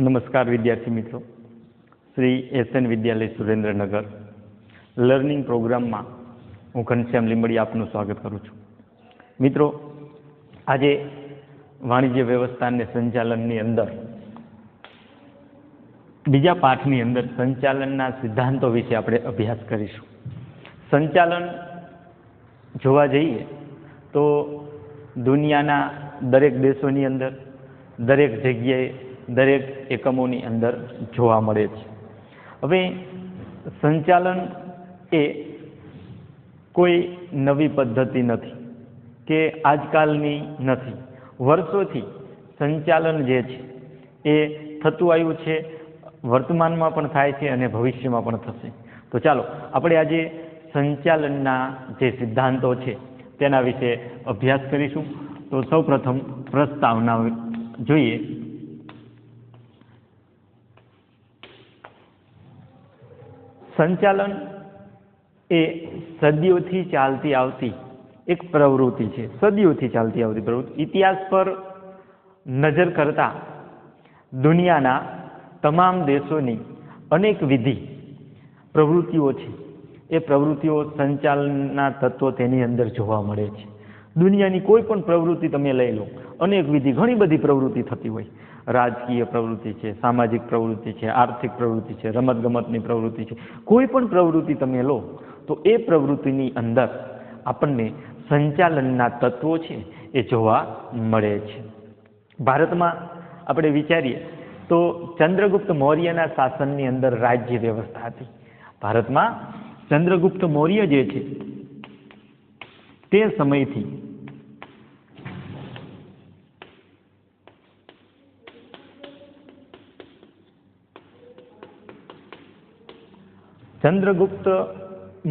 નમસ્કાર વિદ્યાર્થી મિત્રો, શ્રી એસએન વિદ્યાલય સુરેન્દ્રનગર લર્નિંગ પ્રોગ્રામમાં હું ઘનશ્યામ લીંબડી આપનું સ્વાગત કરું છું. મિત્રો, આજે વાણિજ્ય વ્યવસ્થા અને સંચાલનની અંદર બીજા પાઠની અંદર સંચાલનના સિદ્ધાંતો વિશે આપણે અભ્યાસ કરીશું. સંચાલન જોવા જઈએ તો દુનિયાના દરેક દેશોની અંદર, દરેક જગ્યાએ, દરેક એકમોની અંદર જોવા મળે છે. હવે સંચાલન એ કોઈ નવી પદ્ધતિ નથી કે આજકાલની નથી. વર્ષોથી સંચાલન જે છે એ થતું આવ્યું છે, વર્તમાનમાં પણ થાય છે અને ભવિષ્યમાં પણ થશે. તો ચાલો આપણે આજે સંચાલનના જે સિદ્ધાંતો છે તેના વિશે અભ્યાસ કરીશું. તો સૌપ્રથમ પ્રસ્તાવના જોઈએ. સંચાલન એ સદીઓથી ચાલતી આવતી એક પ્રવૃત્તિ છે. સદીઓથી ચાલતી આવતી પ્રવૃત્તિ. ઇતિહાસ પર નજર કરતા દુનિયાના તમામ દેશોની અનેક વિધિ પ્રવૃત્તિઓ છે. એ પ્રવૃત્તિઓ સંચાલનના તત્વો તેની અંદર જોવા મળે છે. દુનિયાની કોઈ પણ પ્રવૃત્તિ તમે લઈ લો, અનેક વિધિ, ઘણી બધી પ્રવૃત્તિ થતી હોય. રાજકીય પ્રવૃત્તિ છે, સામાજિક પ્રવૃત્તિ છે, આર્થિક પ્રવૃત્તિ છે, રમતગમતની પ્રવૃત્તિ છે. કોઈ પણ પ્રવૃત્તિ તમે લો તો એ પ્રવૃત્તિની અંદર આપણને સંચાલનના તત્વો છે એ જોવા મળે છે. ભારતમાં આપણે વિચારીએ તો ચંદ્રગુપ્ત મૌર્યના શાસનની અંદર રાજ્ય વ્યવસ્થા હતી. ભારતમાં ચંદ્રગુપ્ત મૌર્ય જે છે તે સમયથી ચંદ્રગુપ્ત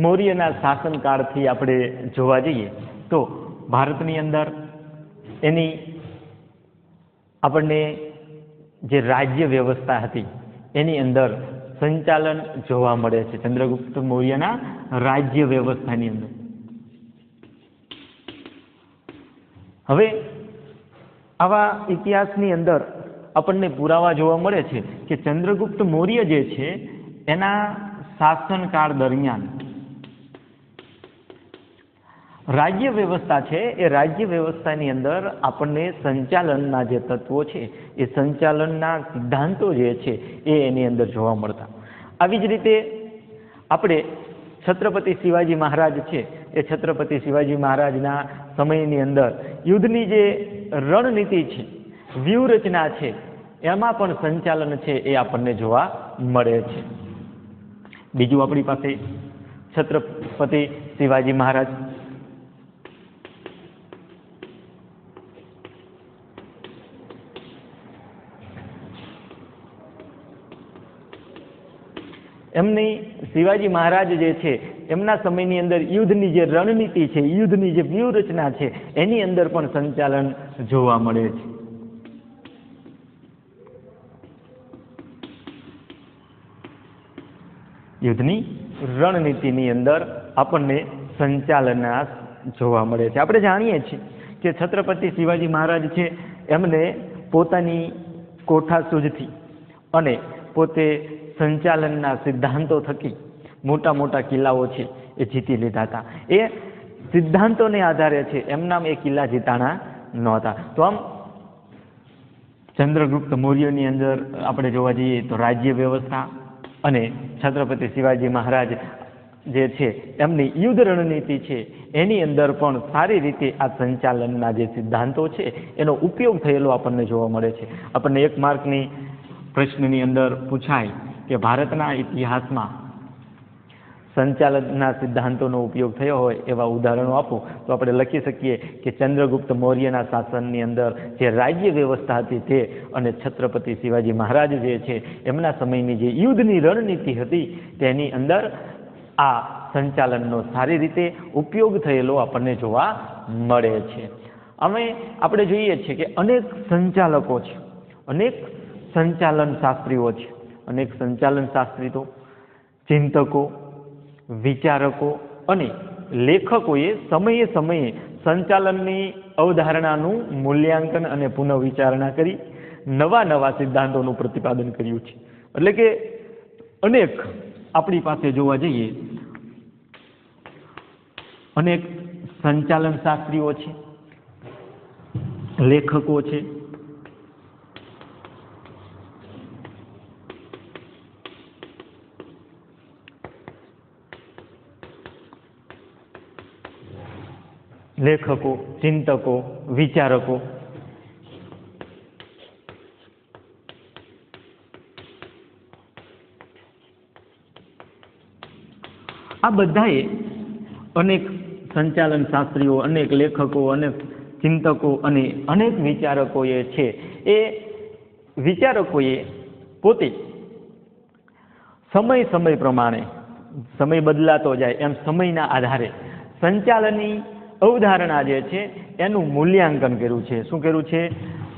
મૌર્યના શાસનકાળથી આપણે જોવા જઈએ તો ભારતની અંદર એની આપણને જે રાજ્ય વ્યવસ્થા હતી એની અંદર સંચાલન જોવા મળે છે. ચંદ્રગુપ્ત મૌર્યના રાજ્ય વ્યવસ્થાની અંદર. હવે આવા ઇતિહાસની અંદર આપણને પુરાવા જોવા મળે છે કે ચંદ્રગુપ્ત મૌર્ય જે છે એના શાસનકાળ દરમિયાન રાજ્ય વ્યવસ્થા છે એ રાજ્ય વ્યવસ્થાની અંદર આપણને સંચાલનના જે તત્વો છે એ સંચાલનના સિદ્ધાંતો જે છે એ એની અંદર જોવા મળતા. આવી જ રીતે આપણે છત્રપતિ શિવાજી મહારાજ છે એ છત્રપતિ શિવાજી મહારાજના સમયની અંદર યુદ્ધની જે રણનીતિ છે, વ્યૂહરચના છે, એમાં પણ સંચાલન છે એ આપણને જોવા મળે છે. બીજું આપણી પાસે છત્રપતિ શિવાજી મહારાજ. એમની શિવાજી મહારાજ જે છે એમના સમયની અંદર યુદ્ધની જે રણનીતિ છે, યુદ્ધની જે વ્યૂહરચના છે એની અંદર પણ સંચાલન જોવા મળે છે. યુદ્ધની રણનીતિની અંદર આપણને સંચાલન જોવા મળે છે. આપણે જાણીએ છીએ કે છત્રપતિ શિવાજી મહારાજ છે એમને પોતાની કોઠાસૂઝથી અને પોતે સંચાલનના સિદ્ધાંતો થકી મોટા મોટા કિલ્લાઓ છે એ જીતી લીધા હતા. એ સિદ્ધાંતોને આધારે છે, એમનામ એ કિલ્લા જીતાણા નહોતા. તો આમ ચંદ્રગુપ્ત મૌર્યની અંદર આપણે જોવા જઈએ તો રાજ્ય વ્યવસ્થા અને છત્રપતિ શિવાજી મહારાજ જે છે એમની યુદ્ધ રણનીતિ છે એની અંદર પણ સારી રીતે આ સંચાલનના જે સિદ્ધાંતો છે એનો ઉપયોગ થયેલો આપણને જોવા મળે છે. આપણને એક માર્કની પ્રશ્નની અંદર પૂછાય કે ભારતના ઇતિહાસમાં સંચાલનના સિદ્ધાંતોનો ઉપયોગ થયો હોય એવા ઉદાહરણો આપો, તો આપણે લખી શકીએ કે ચંદ્રગુપ્ત મૌર્યના શાસનની અંદર જે રાજ્ય વ્યવસ્થા હતી તે અને છત્રપતિ શિવાજી મહારાજ જે છે એમના સમયની જે યુદ્ધની રણનીતિ હતી તેની અંદર આ સંચાલનનો સારી રીતે ઉપયોગ થયેલો આપણને જોવા મળે છે. અમે આપણે જોઈએ છીએ કે અનેક સંચાલકો છે, અનેક સંચાલન શાસ્ત્રીઓ છે. અનેક સંચાલન શાસ્ત્રીઓ, ચિંતકો, વિચારકો અને લેખકોએ સમયે સમયે સંચાલનની અવધારણાનું મૂલ્યાંકન અને પુનઃવિચારણા કરી નવા નવા સિદ્ધાંતોનું પ્રતિપાદન કર્યું છે. એટલે કે અનેક આપણી પાસે જોવા જઈએ અનેક સંચાલન શાસ્ત્રીઓ છે, લેખકો છે, ચિંતકો, વિચારકો, આ બધાએ અનેક સંચાલન શાસ્ત્રીઓ, અનેક લેખકો, અનેક ચિંતકો અને અનેક વિચારકોએ છે એ વિચારકોએ પોતે સમય પ્રમાણે, સમય બદલાતો જાય એમ સમયના આધારે સંચાલનની અવધારણા જે છે એનું મૂલ્યાંકન કર્યું છે. શું કર્યું છે?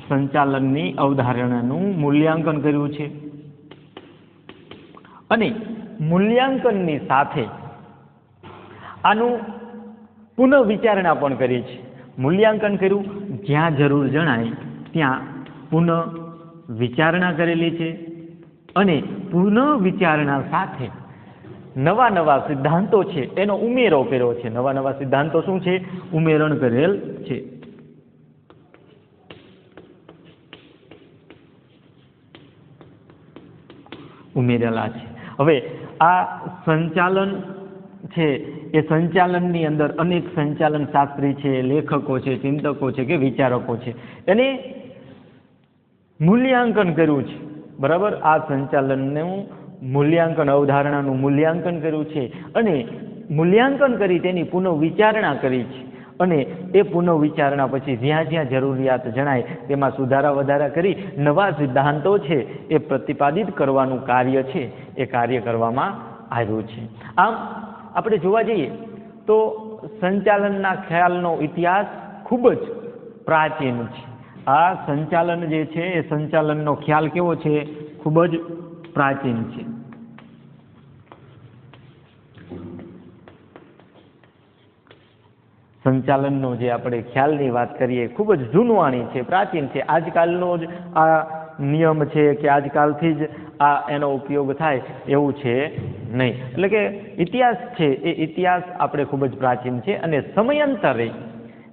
સંચાલનની અવધારણાનું મૂલ્યાંકન કર્યું છે. અને મૂલ્યાંકનની સાથે આનું પુનઃવિચારણા પણ કરી છે. મૂલ્યાંકન કર્યું, જ્યાં જરૂર જણાય ત્યાં પુનઃ વિચારણા કરેલી છે. અને પુનઃવિચારણા સાથે નવા નવા સિદ્ધાંતો છે એનો ઉમેરો કર્યો છે. નવા નવા સિદ્ધાંતો શું છે? ઉમેરણ કરેલ છે. ઉમેરેલા છે. હવે આ સંચાલન છે એ સંચાલનની અંદર અનેક સંચાલન શાસ્ત્રી છે, લેખકો છે, ચિંતકો છે કે વિચારકો છે એને મૂલ્યાંકન કર્યું છે. બરાબર, આ સંચાલનનું મૂલ્યાંકન, અવધારણાનું મૂલ્યાંકન કર્યું છે અને મૂલ્યાંકન કરી તેની પુનઃવિચારણા કરી છે. અને એ પુનઃવિચારણા પછી જ્યાં જ્યાં જરૂરિયાત જણાય તેમાં સુધારા વધારા કરી નવા સિદ્ધાંતો છે એ પ્રતિપાદિત કરવાનું કાર્ય છે એ કાર્ય કરવામાં આવ્યું છે. આમ આપણે જોવા જઈએ તો સંચાલનના ખ્યાલનો ઇતિહાસ ખૂબ જ પ્રાચીન છે. આ સંચાલન જે છે એ સંચાલનનો ખ્યાલ કેવો છે? ખૂબ જ પ્રાચીન છે. સંચાલનનો જે આપણે ખ્યાલની વાત કરીએ ખૂબ જ જૂનવાણી છે, પ્રાચીન છે. આજકાલનો જ આ નિયમ છે કે આજકાલથી જ આ એનો ઉપયોગ થાય એવું છે નહીં. એટલે કે ઇતિહાસ છે એ ઇતિહાસ આપણે ખૂબ જ પ્રાચીન છે અને સમયાંતરે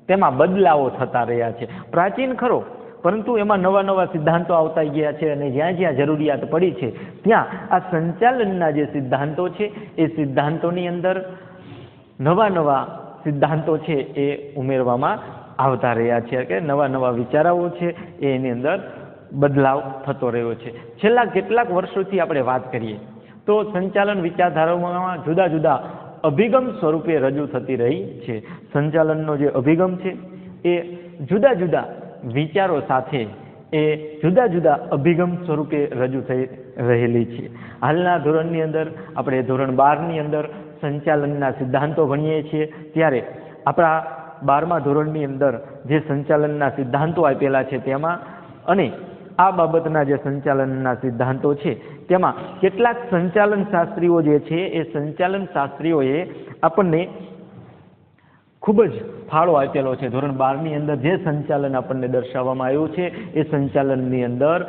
તેમાં બદલાવો થતા રહ્યા છે. પ્રાચીન ખરો, પરંતુ એમાં નવા નવા સિદ્ધાંતો આવતા ગયા છે અને જ્યાં જ્યાં જરૂરિયાત પડી છે ત્યાં આ સંચાલનના જે સિદ્ધાંતો છે એ સિદ્ધાંતોની અંદર નવા નવા સિદ્ધાંતો છે એ ઉમેરવામાં આવતા રહ્યા છે કે નવા નવા વિચારાઓ છે એની અંદર બદલાવ થતો રહ્યો છે. છેલ્લા કેટલાક વર્ષોથી આપણે વાત કરીએ તો સંચાલન વિચારધારાઓમાં જુદા જુદા અભિગમ સ્વરૂપે રજૂ થતી રહી છે. સંચાલનનો જે અભિગમ છે એ જુદા જુદા વિચારો સાથે એ જુદા જુદા અભિગમ સ્વરૂપે રજૂ થઈ રહેલી છે. હાલના ધોરણની અંદર આપણે ધોરણ 12ની અંદર સંચાલનના સિદ્ધાંતો ભણીએ છીએ ત્યારે આપણા 12મા ધોરણની અંદર જે સંચાલનના સિદ્ધાંતો આપેલા છે તેમાં અને આ બાબતના જે સંચાલનના સિદ્ધાંતો છે તેમાં કેટલાક સંચાલન શાસ્ત્રીઓ જે છે એ સંચાલન શાસ્ત્રીઓએ આપણને ખૂબ જ ફાળો આપેલો છે. ધોરણ 12ની અંદર જે સંચાલન આપણને દર્શાવવામાં આવ્યું છે એ સંચાલનની અંદર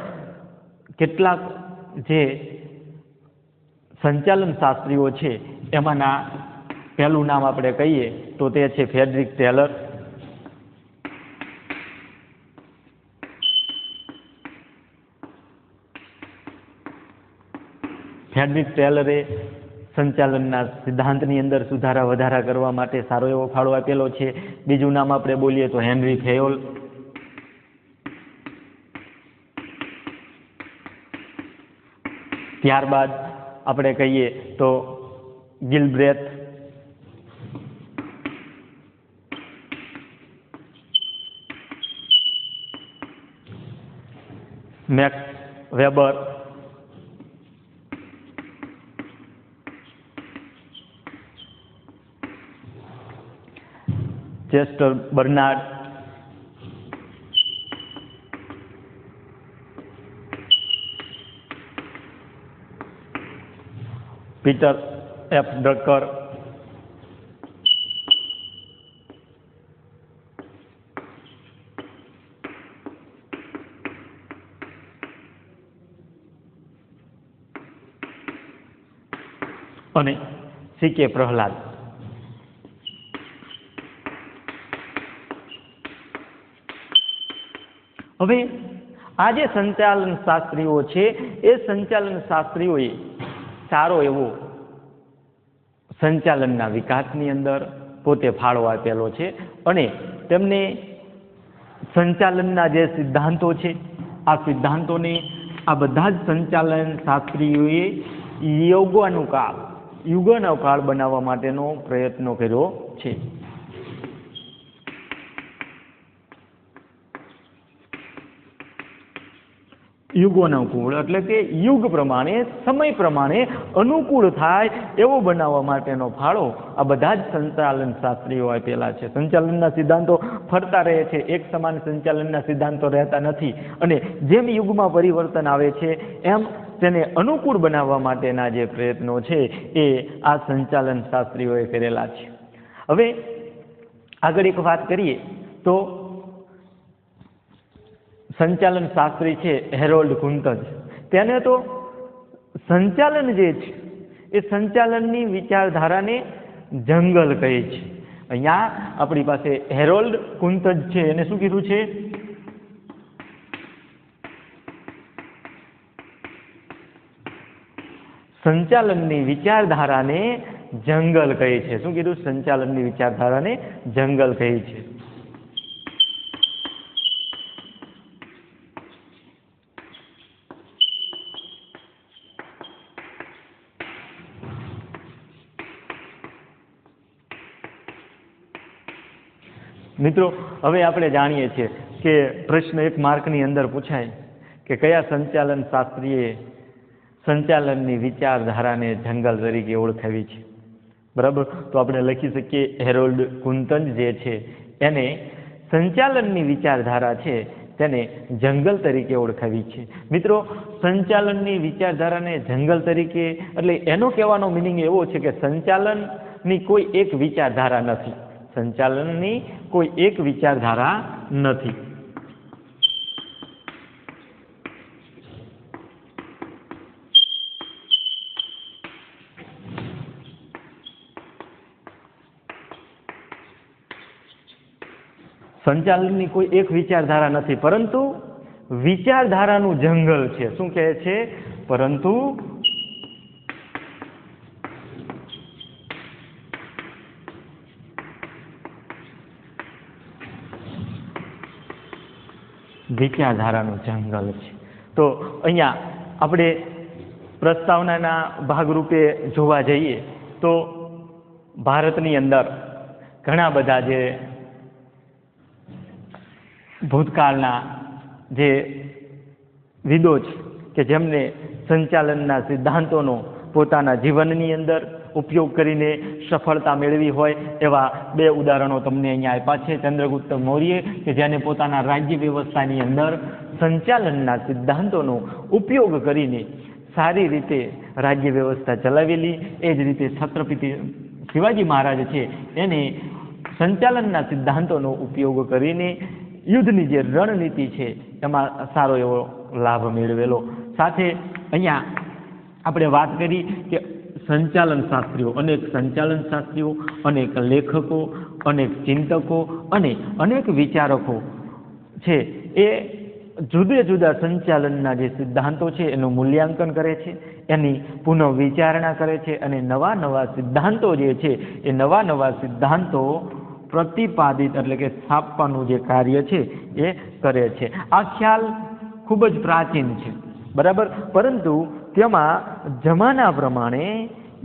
કેટલાક જે સંચાલન શાસ્ત્રીઓ છે એમાંના પહેલું નામ આપણે કહીએ તો તે છે ફ્રેડરિક ટેલર. ફ્રેડરિક ટેલરે સંચાલનના સિદ્ધાંતની અંદર સુધારા વધારા કરવા માટે સારો એવો ફાળો આપેલો છે. બીજું નામ આપણે બોલીએ તો હેનરી ફેયોલ. ત્યારબાદ આપણે કહીએ તો Gilbreth, Max Weber, Chester Barnard, Peter F Drucker, અને સી.કે. પ્રહલાદ. હવે આ જે સંચાલન શાસ્ત્રીઓ છે એ સંચાલન શાસ્ત્રીઓએ સારો એવો સંચાલનના વિકાસની અંદર પોતે ફાળો આપેલો છે અને તેમને સંચાલનના જે સિદ્ધાંતો છે આ સિદ્ધાંતોને આ બધા જ સંચાલન શાસ્ત્રીઓએ યુગનો કાળ બનાવવા માટેનો પ્રયત્નો કર્યો છે. યુગોનુકૂળ એટલે કે યુગ પ્રમાણે સમય પ્રમાણે અનુકૂળ થાય એવો બનાવવા માટેનો ફાળો આ બધા જ સંચાલન શાસ્ત્રીઓ આપેલા છે. સંચાલનના સિદ્ધાંતો ફરતા રહે છે, એક સમાન સંચાલનના સિદ્ધાંતો રહેતા નથી અને જેમ યુગમાં પરિવર્તન આવે છે એમ તેને અનુકૂળ બનાવવા માટેના જે પ્રયત્નો છે એ આ સંચાલન શાસ્ત્રીઓએ કરેલા છે. હવે આગળ એક વાત કરીએ તો સંચાલન શાસ્ત્રી છે હેરોલ્ડ કુંતજ. તેને તો સંચાલન જે છે એ સંચાલનની વિચારધારાને જંગલ કહે છે. અહીંયા આપણી પાસે હેરોલ્ડ કુંતજ છે એને શું કીધું છે? સંચાલનની વિચારધારાને જંગલ કહે છે. શું કીધું? સંચાલનની વિચારધારાને જંગલ કહે છે. મિત્રો હવે આપણે જાણીએ છીએ કે પ્રશ્ન 1 માર્કની અંદર પૂછાય કે કયા સંચાલન શાસ્ત્રીએ સંચાલનની વિચારધારાને જંગલ તરીકે ઓળખાવી છે. બરાબર, તો આપણે લખી શકીએ હેરોલ્ડ કુંતજ જે છે એને સંચાલનની વિચારધારા છે તેને જંગલ તરીકે ઓળખાવી છે. મિત્રો સંચાલનની વિચારધારાને જંગલ તરીકે એટલે એનો કહેવાનો મિનિંગ એવો છે કે સંચાલનની કોઈ એક વિચારધારા નથી. સંચાલનની કોઈ એક વિચારધારા નથી. સંચાલનની કોઈ એક વિચારધારા નથી, પરંતુ વિચારધારાનું જંગલ છે. શું કહે છે? પરંતુ વિચારધારાનું જંગલ છે. તો અહીંયા આપણે પ્રસ્તાવનાના ભાગરૂપે જોવા જઈએ તો ભારતની અંદર ઘણા બધા જે ભૂતકાળના જે વિદો છે કે જેમને સંચાલનના સિદ્ધાંતોનો પોતાના જીવનની અંદર ઉપયોગ કરીને સફળતા મેળવી હોય એવા 2 ઉદાહરણો તમને અહીંયા આપ્યા છે. ચંદ્રગુપ્ત મૌર્ય કે જેને પોતાના રાજ્ય વ્યવસ્થાની અંદર સંચાલનના સિદ્ધાંતોનો ઉપયોગ કરીને સારી રીતે રાજ્ય વ્યવસ્થા ચલાવેલી, એ જ રીતે છત્રપતિ શિવાજી મહારાજ છે એને સંચાલનના સિદ્ધાંતોનો ઉપયોગ કરીને યુદ્ધની જે રણનીતિ છે એમાં સારો એવો લાભ મેળવેલો. સાથે અહીંયા આપણે વાત કરી કે સંચાલન શાસ્ત્રીઓ, અનેક સંચાલન શાસ્ત્રીઓ, અનેક લેખકો, અનેક ચિંતકો અને અનેક વિચારકો છે એ જુદા જુદા સંચાલનના જે સિદ્ધાંતો છે એનું મૂલ્યાંકન કરે છે, એની પુનઃ વિચારણા કરે છે અને નવા નવા સિદ્ધાંતો જે છે એ નવા નવા સિદ્ધાંતો પ્રતિપાદિત એટલે કે સ્થાપવાનું જે કાર્ય છે એ કરે છે. આ ખ્યાલ ખૂબ જ પ્રાચીન છે, બરાબર, પરંતુ તેમાં જમાના પ્રમાણે,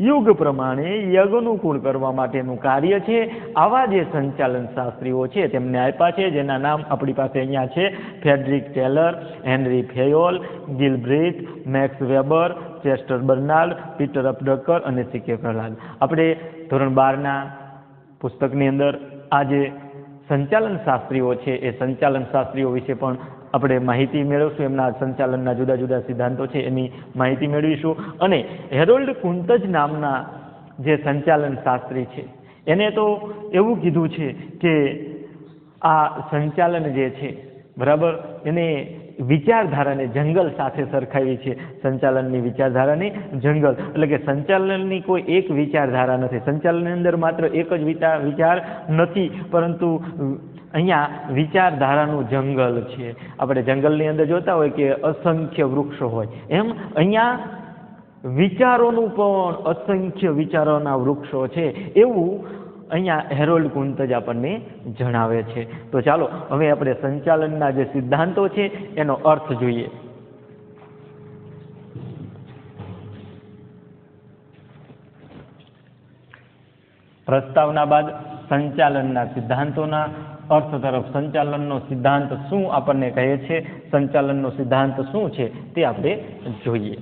યુગ પ્રમાણે યજ્ઞાનુકૂળ કરવા માટેનું કાર્ય છે. આવા જે સંચાલન શાસ્ત્રીઓ છે તેમને આપ્યા છે, જેના નામ આપણી પાસે અહીંયા છે: Frederick Taylor, Henry Fayol, Gilbreth, Max Weber, Chester Barnard, Peter F Drucker અને સી.કે. પ્રહલાદ. આપણે ધોરણ 12ના પુસ્તકની અંદર આ જે સંચાલન શાસ્ત્રીઓ છે એ સંચાલન શાસ્ત્રીઓ વિશે પણ આપણે માહિતી મેળવશું. એમના સંચાલનના જુદા જુદા સિદ્ધાંતો છે એની માહિતી મેળવીશું. અને હેરોલ્ડ કુંતજ નામના જે સંચાલન શાસ્ત્રી છે એને તો એવું કીધું છે કે આ સંચાલન જે છે, બરાબર, એને વિચારધારાને જંગલ સાથે સરખાવી છે, સંચાલનની વિચારધારાને જંગલ, એટલે કે સંચાલનની કોઈ એક વિચારધારા નથી, સંચાલનની અંદર માત્ર એક જ વિચાર નથી, પરંતુ અહીંયા વિચારધારાનું જંગલ છે. આપણે જંગલની અંદર જોતા હોય કે અસંખ્ય વૃક્ષો હોય, એમ અહીંયા વિચારોનું પણ અસંખ્ય વિચારોના વૃક્ષો છે, એવું અહીંયા હેરોલ્ડ કુંતજ આપણને જણાવે છે. તો ચાલો હવે આપણે સંચાલનના જે સિદ્ધાંતો છે એનો અર્થ જોઈએ. પ્રસ્તાવના બાદ સંચાલનના સિદ્ધાંતોના અર્થ તરફ, સંચાલનનો સિદ્ધાંત શું આપણને કહે છે, સંચાલનનો સિદ્ધાંત શું છે તે આપણે જોઈએ.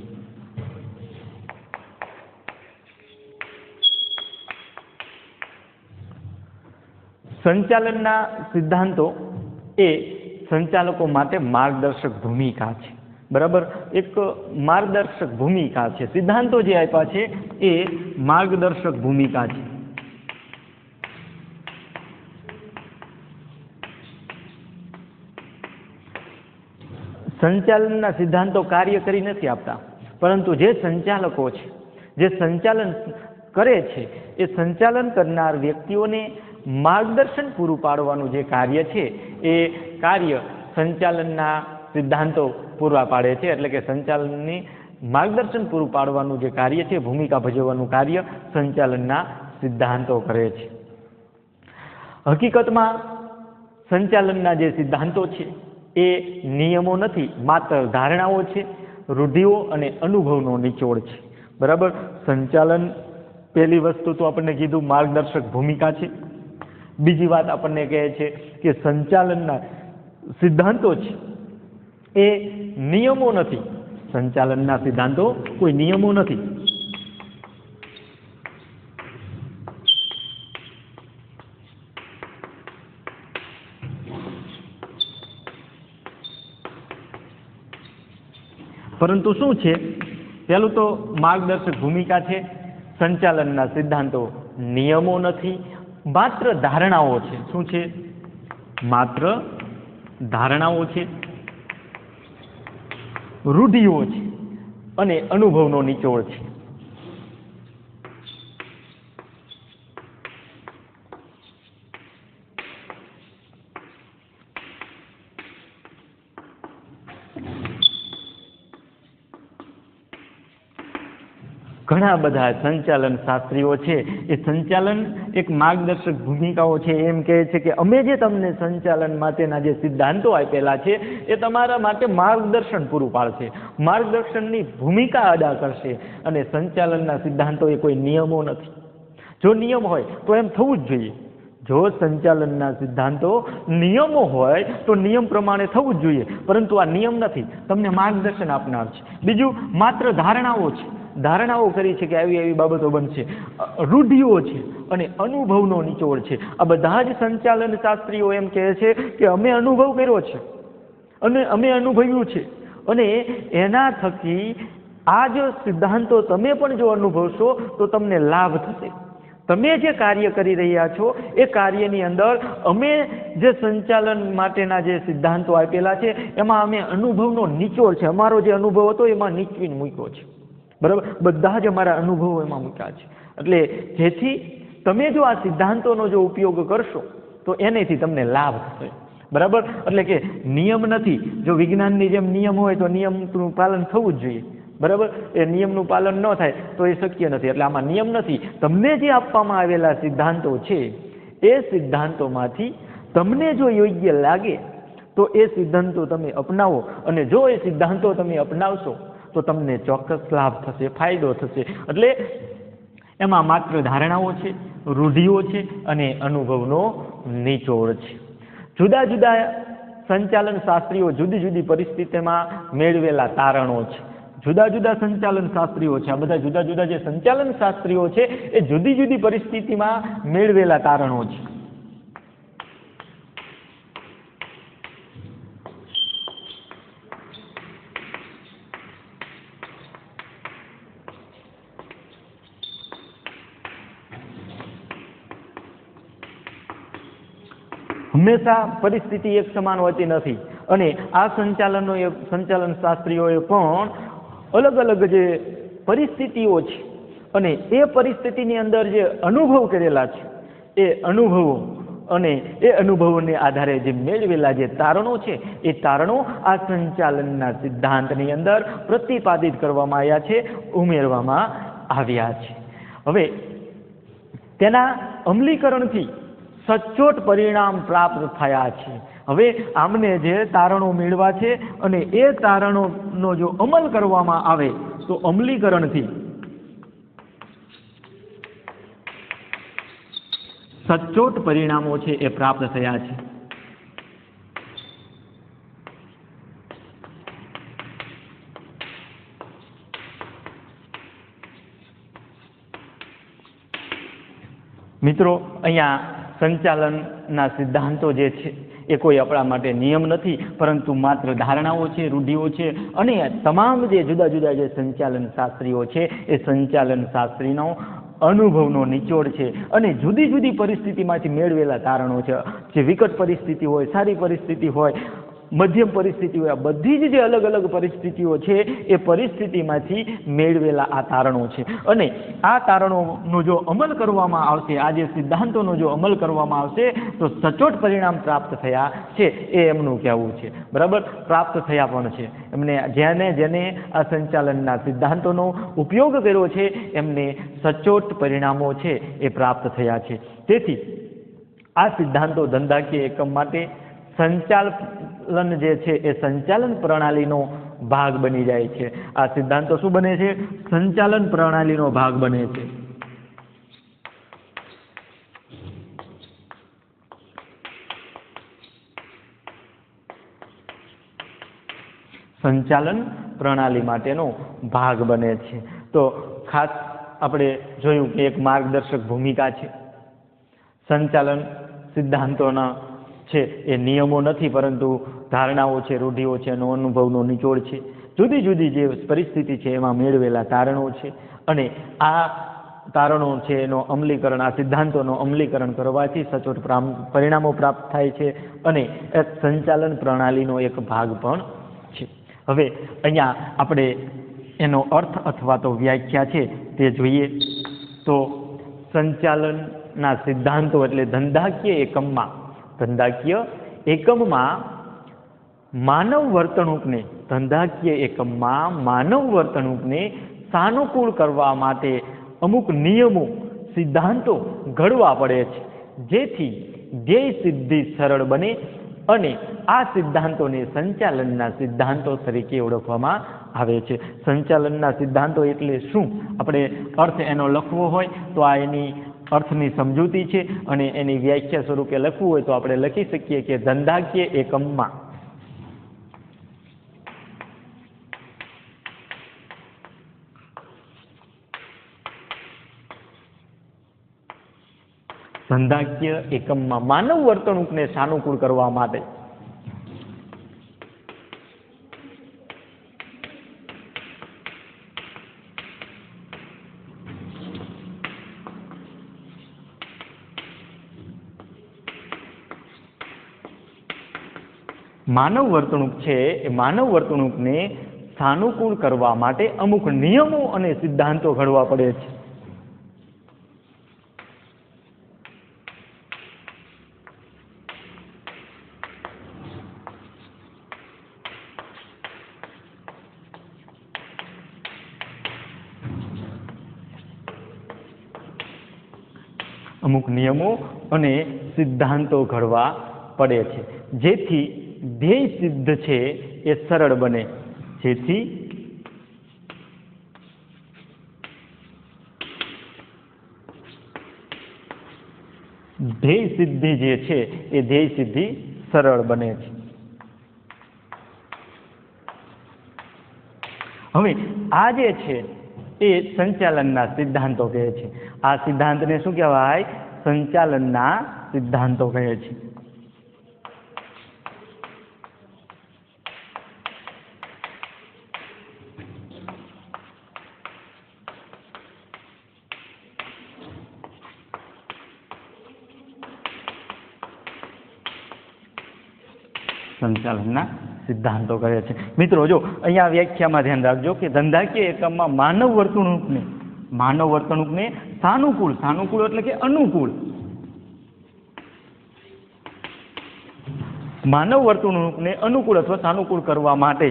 સંચાલનના સિદ્ધાંતો એ સંચાલકો માટે માર્ગદર્શક ભૂમિકા છે. બરાબર, એક માર્ગદર્શક ભૂમિકા છે. સિદ્ધાંતો જે આપ્યા છે એ માર્ગદર્શક ભૂમિકા છે. સંચાલનના સિદ્ધાંતો કાર્ય કરી નથી આપતા, પરંતુ જે સંચાલકો છે, જે સંચાલન કરે છે, એ સંચાલન કરનાર વ્યક્તિઓને માર્ગદર્શન પૂરું પાડવાનું જે કાર્ય છે એ કાર્ય સંચાલનના સિદ્ધાંતો પૂરા પાડે છે. એટલે કે સંચાલનની માર્ગદર્શન પૂરું પાડવાનું જે કાર્ય છે, ભૂમિકા ભજવવાનું કાર્ય સંચાલનના સિદ્ધાંતો કરે છે. હકીકતમાં સંચાલનના જે સિદ્ધાંતો છે એ નિયમો નથી, માત્ર ધારણાઓ છે, રૂઢિઓ અને અનુભવનો નિચોડ છે. બરાબર, સંચાલન પહેલી વસ્તુ તો આપણને કીધું માર્ગદર્શક ભૂમિકા છે. બીજી વાત આપણને કહે છે કે સંચાલનના સિદ્ધાંતો છે એ નિયમો નથી, સંચાલનના સિદ્ધાંતો કોઈ નિયમો નથી. પરંતુ શું છે, પહેલું તો માર્ગદર્શક ભૂમિકા છે. સંચાલનના સિદ્ધાંતો નિયમો નથી, માત્ર ધારણાઓ છે. શું છે? માત્ર ધારણાઓ છે, રૂઢિઓ છે અને અનુભવનો નિચોડ છે. ઘણા બધા સંચાલન શાસ્ત્રીઓ છે એ સંચાલન એક માર્ગદર્શક ભૂમિકાઓ છે એમ કહે છે કે અમે જે તમને સંચાલન માટેના જે સિદ્ધાંતો આપેલા છે એ તમારા માટે માર્ગદર્શન પૂરું પાડશે, માર્ગદર્શનની ભૂમિકા અદા કરશે. અને સંચાલનના સિદ્ધાંતો એ કોઈ નિયમો નથી. જો નિયમ હોય તો એમ થવું જ જોઈએ. જો સંચાલનના સિદ્ધાંતો નિયમો હોય તો નિયમ પ્રમાણે થવું જ જોઈએ, પરંતુ આ નિયમ નથી, તમને માર્ગદર્શન આપનાર છે. બીજું, માત્ર ધારણાઓ છે, ધારણાઓ કરી છે કે આવી આવી બાબતો બનશે. રૂઢિઓ છે અને અનુભવનો નિચોડ છે. આ બધા જ સંચાલન શાસ્ત્રીઓ એમ કહે છે કે અમે અનુભવ કર્યો છે અને અમે અનુભવ્યું છે, અને એના થકી આ જો સિદ્ધાંતો તમે પણ જો અનુભવશો તો તમને લાભ થશે. તમે જે કાર્ય કરી રહ્યા છો એ કાર્યની અંદર અમે જે સંચાલન માટેના જે સિદ્ધાંતો આપેલા છે એમાં અમે અનુભવનો નિચોડ છે, અમારો જે અનુભવ હતો એમાં નીચવીને મૂક્યો છે. બરાબર, બધા જ અમારા અનુભવો એમાં મૂક્યા છે. એટલે જેથી તમે જો આ સિદ્ધાંતોનો જો ઉપયોગ કરશો તો એનેથી તમને લાભ થશે. બરાબર, એટલે કે નિયમ નથી. જો વિજ્ઞાનની જેમ નિયમ હોય તો નિયમનું પાલન થવું જ જોઈએ. બરાબર, એ નિયમનું પાલન ન થાય તો એ શક્ય નથી. એટલે આમાં નિયમ નથી. તમને જે આપવામાં આવેલા સિદ્ધાંતો છે એ સિદ્ધાંતોમાંથી તમને જો યોગ્ય લાગે તો એ સિદ્ધાંતો તમે અપનાવો, અને જો એ સિદ્ધાંતો તમે અપનાવશો તો તમને ચોક્કસ લાભ થશે, ફાયદો થશે. એટલે એમાં માત્ર ધારણાઓ છે, રૂઢિઓ છે અને અનુભવનો નિચોડ છે. જુદા જુદા સંચાલન શાસ્ત્રીઓ જુદી જુદી પરિસ્થિતિમાં મેળવેલા તારણો છે. જુદા જુદા સંચાલન શાસ્ત્રીઓ છે, આ બધા જુદા જુદા જે સંચાલન શાસ્ત્રીઓ છે એ જુદી જુદી પરિસ્થિતિમાં મેળવેલા તારણો છે. હંમેશા પરિસ્થિતિ એક સમાન હોતી નથી. અને આ સંચાલન શાસ્ત્રીઓએ પણ અલગ અલગ જે પરિસ્થિતિઓ છે અને એ પરિસ્થિતિની અંદર જે અનુભવ કરેલા છે એ અનુભવો અને એ અનુભવોને આધારે જે મેળવેલા જે તારણો છે એ તારણો આ સંચાલનના સિદ્ધાંતની અંદર પ્રતિપાદિત કરવામાં આવ્યા છે, ઉમેરવામાં આવ્યા છે. હવે તેના અમલીકરણથી સચોટ પરિણામ પ્રાપ્ત થયા છે. હવે આમને જે તારણો મેળવા છે અને એ તારણોનો જો અમલ કરવામાં આવે તો અમલીકરણથી સચોટ પરિણામો છે એ પ્રાપ્ત થયા છે. મિત્રો, અહીંયા સંચાલનના સિદ્ધાંતો જે છે એ કોઈ આપણા માટે નિયમ નથી, પરંતુ માત્ર ધારણાઓ છે, રૂઢિઓ છે. અને તમામ જે જુદા જુદા જે સંચાલન શાસ્ત્રીઓ છે એ સંચાલન શાસ્ત્રીનો અનુભવનો નિચોડ છે અને જુદી જુદી પરિસ્થિતિમાંથી મેળવેલા તારણો છે. જે વિકટ પરિસ્થિતિ હોય, સારી પરિસ્થિતિ હોય, મધ્યમ પરિસ્થિતિ હોય, આ બધી જ જે અલગ અલગ પરિસ્થિતિઓ છે એ પરિસ્થિતિમાંથી મેળવેલા આ તારણો છે. અને આ તારણોનો જો અમલ કરવામાં આવશે, આ જે સિદ્ધાંતોનો જો અમલ કરવામાં આવશે તો સચોટ પરિણામ પ્રાપ્ત થયા છે એ એમનું કહેવું છે. બરાબર, પ્રાપ્ત થયા પણ છે એમને. જેને આ સંચાલનના સિદ્ધાંતોનો ઉપયોગ કર્યો છે એમને સચોટ પરિણામો છે એ પ્રાપ્ત થયા છે. તેથી આ સિદ્ધાંતો ધંધાકીય એકમ માટે સંચાલન જે છે એ સંચાલન પ્રણાલીનો ભાગ બની જાય છે. આ સિદ્ધાંતો શું બને છે? સંચાલન પ્રણાલીનો ભાગ બને છે. સંચાલન પ્રણાલી માટેનો ભાગ બને છે. તો ખાસ આપણે જોયું કે એક માર્ગદર્શક ભૂમિકા છે. સંચાલન સિદ્ધાંતોના છે એ નિયમો નથી, પરંતુ ધારણાઓ છે, રૂઢિઓ છે, એનો અનુભવનો નિચોડ છે. જુદી જુદી જે પરિસ્થિતિ છે એમાં મેળવેલા તારણો છે અને આ તારણો છે એનો અમલીકરણ, આ સિદ્ધાંતોનો અમલીકરણ કરવાથી સચોટ પરિણામો પ્રાપ્ત થાય છે અને એ સંચાલન પ્રણાલીનો એક ભાગ પણ છે. હવે અહીંયા આપણે એનો અર્થ અથવા તો વ્યાખ્યા છે તે જોઈએ તો સંચાલનના સિદ્ધાંતો એટલે ધંધાકીય એકમમાં માનવ વર્તણૂકને સાનુકૂળ કરવા માટે અમુક નિયમો, સિદ્ધાંતો ઘડવા પડે છે, જેથી ધ્યેય સિદ્ધિ સરળ બને અને આ સિદ્ધાંતોને સંચાલનના સિદ્ધાંતો તરીકે ઓળખવામાં આવે છે. સંચાલનના સિદ્ધાંતો એટલે શું? આપણે અર્થ એનો લખવો હોય તો આ એની અર્થની સમજૂતી છે અને એની વ્યાખ્યા સ્વરૂપે લખવું હોય તો આપણે લખી શકીએ કે ધંધાકીય એકમમાં માનવ વર્તણૂકને સાનુકૂળ કરવા માટે માનવ વર્તણૂક છે એ માનવ વર્તણૂકને સાનુકૂળ કરવા માટે અમુક નિયમો અને સિદ્ધાંતો ઘડવા પડે છે. અમુક નિયમો અને સિદ્ધાંતો ઘડવા પડે છે, જેથી ધ્યેય સિદ્ધ છે એ સરળ બને. જેથી ધ્યેય સિદ્ધિ જે છે એ ધ્યેય સિદ્ધિ સરળ બને છે. હવે આ જે છે એ સંચાલનના સિદ્ધાંતો કહે છે. આ સિદ્ધાંતને શું કહેવાય? સંચાલનના સિદ્ધાંતો કહે છે. સંચાલનના સિદ્ધાંતો કહે છે. મિત્રો જો અહીંયા વ્યાખ્યામાં ધ્યાન રાખજો કે ધંધાકીય એકમમાં માનવ વર્તણૂકને સાનુકૂળ એટલે કે અનુકૂળ, માનવ વર્તણૂકને અનુકૂળ અથવા સાનુકૂળ કરવા માટે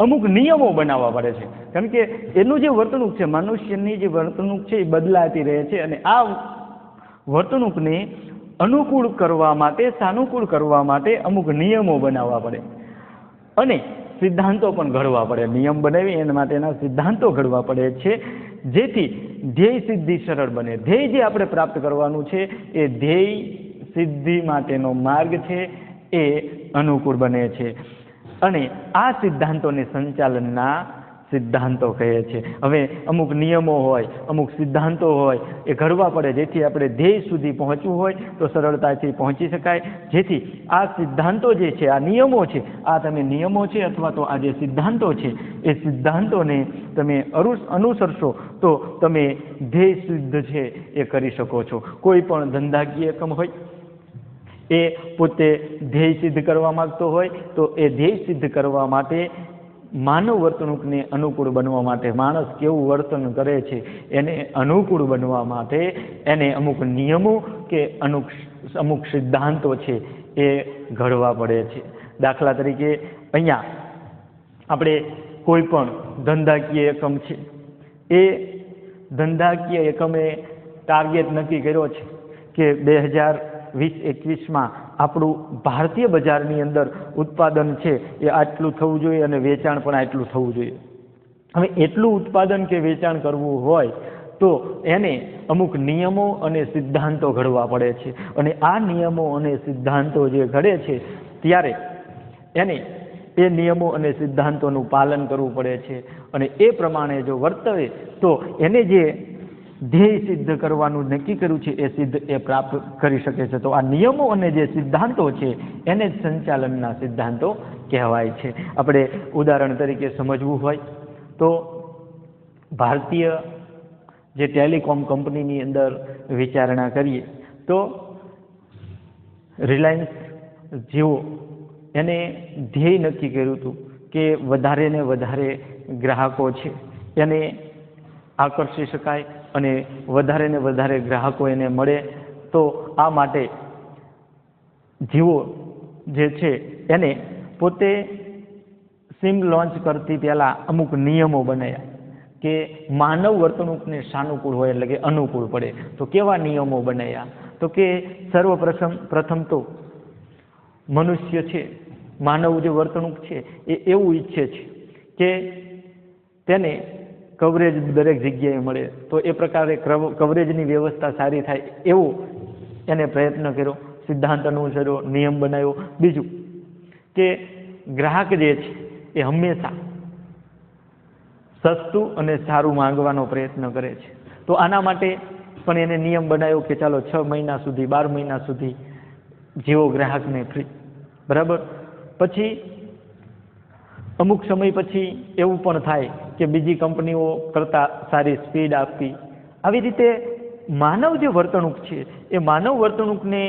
અમુક નિયમો બનાવવા પડે છે. કારણ કે એનું જે વર્તણૂક છે, મનુષ્યની જે વર્તણૂક છે એ બદલાતી રહે છે અને આ વર્તણૂકને અનુકૂળ કરવા માટે, સાનુકૂળ કરવા માટે અમુક નિયમો બનાવવા પડે અને સિદ્ધાંતો પણ ઘડવા પડે. નિયમ બનાવી એના માટેના સિદ્ધાંતો ઘડવા પડે છે જેથી ધ્યેય સિદ્ધિ સરળ બને. ધ્યેય જે આપણે પ્રાપ્ત કરવાનું છે એ ધ્યેય સિદ્ધિ માટેનો માર્ગ છે એ અનુકૂળ બને છે અને આ સિદ્ધાંતોને સંચાલનના સિદ્ધાંતો કહે છે. હવે અમુક નિયમો હોય, અમુક સિદ્ધાંતો હોય એ ઘડવા પડે જેથી આપણે ધ્યેય સુધી પહોંચવું હોય તો સરળતાથી પહોંચી શકાય. જેથી આ સિદ્ધાંતો જે છે, આ નિયમો છે, આ તમે નિયમો છે અથવા તો આ જે સિદ્ધાંતો છે એ સિદ્ધાંતોને તમે અનુસરશો તો તમે ધ્યેય સિદ્ધ છે એ કરી શકો છો. કોઈ પણ ધંધાકીય એકમ હોય એ પોતે ધ્યેય સિદ્ધ કરવા માંગતો હોય તો એ ધ્યેય સિદ્ધ કરવા માટે માનવ વર્તણૂકને અનુકૂળ બનવા માટે, માણસ કેવું વર્તન કરે છે એને અનુકૂળ બનવા માટે એને અમુક નિયમો કે અમુક સિદ્ધાંતો છે એ ઘડવા પડે છે. દાખલા તરીકે અહીંયા આપણે કોઈ પણ ધંધાકીય એકમ છે એ ધંધાકીય એકમે ટાર્ગેટ નક્કી કર્યો છે કે 2020-21માં આપણું ભારતીય બજારની અંદર ઉત્પાદન છે એ આટલું થવું જોઈએ અને વેચાણ પણ આટલું થવું જોઈએ. હવે એટલું ઉત્પાદન કે વેચાણ કરવું હોય તો એને અમુક નિયમો અને સિદ્ધાંતો ઘડવા પડે છે અને આ નિયમો અને સિદ્ધાંતો જે ઘડે છે ત્યારે એને એ નિયમો અને સિદ્ધાંતોનું પાલન કરવું પડે છે અને એ પ્રમાણે જો વર્તવે તો એને જે ધ્યેય સિદ્ધ કરવાનું નક્કી કર્યું છે એ પ્રાપ્ત કરી શકે છે. તો આ નિયમો અને જે સિદ્ધાંતો છે એને જ સંચાલનના સિદ્ધાંતો કહેવાય છે. આપણે ઉદાહરણ તરીકે સમજવું હોય તો ભારતીય જે ટેલિકોમ કંપનીની અંદર વિચારણા કરીએ તો રિલાયન્સ જીઓ એને ધ્યેય નક્કી કર્યું હતું કે વધારે ને વધારે ગ્રાહકો છે એને આકર્ષી શકાય અને વધારે ને વધારે ગ્રાહકો એને મળે. તો આ માટે જીઓ જે છે એને પોતે સિમ લોન્ચ કરતી પહેલાં અમુક નિયમો બનાવ્યા કે માનવ વર્તણૂકને સાનુકૂળ હોય એટલે કે અનુકૂળ પડે. તો કેવા નિયમો બનાવ્યા? તો કે પ્રથમ તો મનુષ્ય છે, માનવ જે વર્તણૂક છે એ એવું ઈચ્છે છે કે તેને કવરેજ દરેક જગ્યાએ મળે. તો એ પ્રકારે કવરેજની વ્યવસ્થા સારી થાય એવો એને પ્રયત્ન કર્યો, સિદ્ધાંત અનુસર્યો, નિયમ બનાવ્યો. બીજું કે ગ્રાહક જે છે એ હંમેશા સસ્તું અને સારું માંગવાનો પ્રયત્ન કરે છે. તો આના માટે પણ એને નિયમ બનાવ્યો કે ચાલો 6 મહિના સુધી, 12 મહિના સુધી જીઓ ગ્રાહકને ફ્રી, બરાબર. પછી અમુક સમય પછી એવું પણ થાય કે બીજી કંપનીઓ કરતાં સારી સ્પીડ આપવી. આવી રીતે માનવ જે વર્તણૂક છે એ માનવ વર્તણૂકને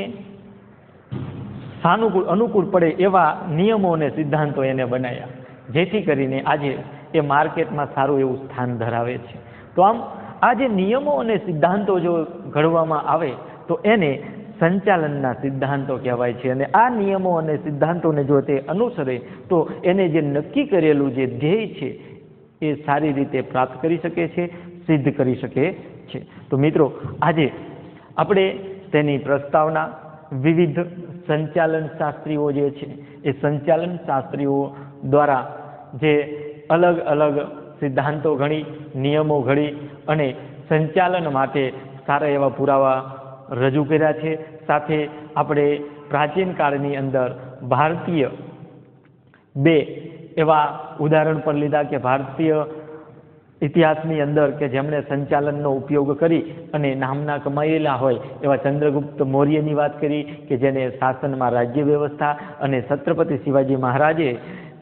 અનુકૂળ પડે એવા નિયમો અને સિદ્ધાંતો એને બનાવ્યા જેથી કરીને આજે એ માર્કેટમાં સારું એવું સ્થાન ધરાવે છે. તો આમ આ જે નિયમો અને સિદ્ધાંતો જો ઘડવામાં આવે તો એને સંચાલનના સિદ્ધાંતો કહેવાય છે અને આ નિયમો અને સિદ્ધાંતોને જો તે અનુસરે તો એને જે નક્કી કરેલું જે ધ્યેય છે એ સારી રીતે પ્રાપ્ત કરી શકે છે, સિદ્ધ કરી શકે છે. તો મિત્રો આજે આપણે તેની પ્રસ્તાવના વિવિધ સંચાલન શાસ્ત્રીઓ જે છે એ સંચાલન શાસ્ત્રીઓ દ્વારા જે અલગ અલગ સિદ્ધાંતો ઘડી, નિયમો ઘડી અને સંચાલન માટે સારા એવા પુરાવા રજૂ કર્યા છે. સાથે આપણે પ્રાચીન કાળની અંદર ભારતીય 2 એવા ઉદાહરણ પણ લીધા કે ભારતીય ઇતિહાસની અંદર કે જેમણે સંચાલનનો ઉપયોગ કરી અને નામના કમાયેલા હોય એવા ચંદ્રગુપ્ત મૌર્યની વાત કરી કે જેને શાસનમાં રાજ્ય વ્યવસ્થા અને છત્રપતિ શિવાજી મહારાજે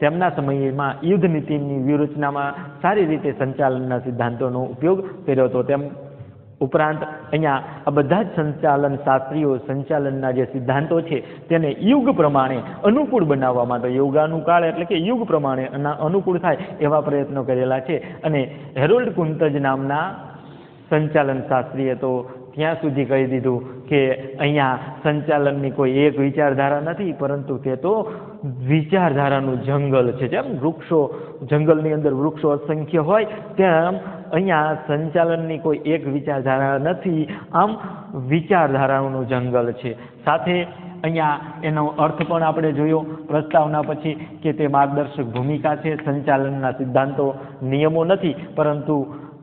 તેમના સમયમાં યુદ્ધ નીતિની વ્યૂહરચનામાં સારી રીતે સંચાલનના સિદ્ધાંતોનો ઉપયોગ કર્યો હતો. ઉપરાંત અહીંયા આ બધા જ સંચાલન શાસ્ત્રીઓ સંચાલનના જે સિદ્ધાંતો છે તેને યુગ પ્રમાણે અનુકૂળ બનાવવા માટે, યોગાનુકાળ એટલે કે યુગ પ્રમાણે અનુકૂળ થાય એવા પ્રયત્નો કરેલા છે. અને હેરોલ્ડ કુંતજ નામના સંચાલન શાસ્ત્રીએ તો ત્યાં સુધી કહી દીધું કે અહીંયા સંચાલનની કોઈ એક વિચારધારા નથી, પરંતુ તે તો વિચારધારાનું જંગલ છે. જેમ વૃક્ષો, જંગલની અંદર વૃક્ષો અસંખ્ય હોય તેમ અહીંયા સંચાલનની કોઈ એક વિચારધારા નથી, આમ વિચારધારાનું જંગલ છે. સાથે અહીંયા એનો અર્થ પણ આપણે જોયો પ્રસ્તાવના પછી કે તે માર્ગદર્શક ભૂમિકા છે. સંચાલનના સિદ્ધાંતો નિયમો નથી, પરંતુ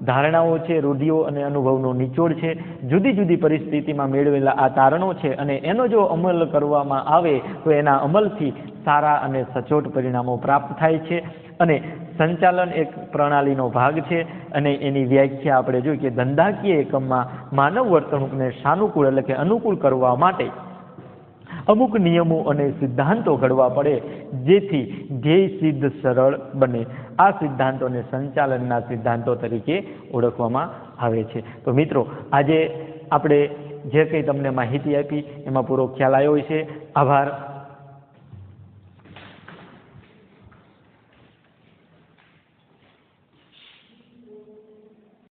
ધારણાઓ છે, રૂઢિઓ અને અનુભવનો નિચોડ છે. જુદી જુદી પરિસ્થિતિમાં મેળવેલા આ તારણો છે અને એનો જો અમલ કરવામાં આવે તો એના અમલથી સારા અને સચોટ પરિણામો પ્રાપ્ત થાય છે. અને સંચાલન એક પ્રણાલીનો ભાગ છે અને એની વ્યાખ્યા આપણે જોઈ કે ધંધાકીય એકમમાં માનવ વર્તણૂકને સાનુકૂળ એટલે કે અનુકૂળ કરવા માટે અમુક નિયમો અને સિદ્ધાંતો ઘડવા પડે, જેથી ધ્યેય સિદ્ધ સરળ બને. આ સિદ્ધાંતોને સંચાલનના સિદ્ધાંતો તરીકે ઓળખવામાં આવે છે. તો મિત્રો, આજે આપણે જે કંઈ તમને માહિતી આપી એમાં પૂરો ખ્યાલ આવ્યો છે. આભાર.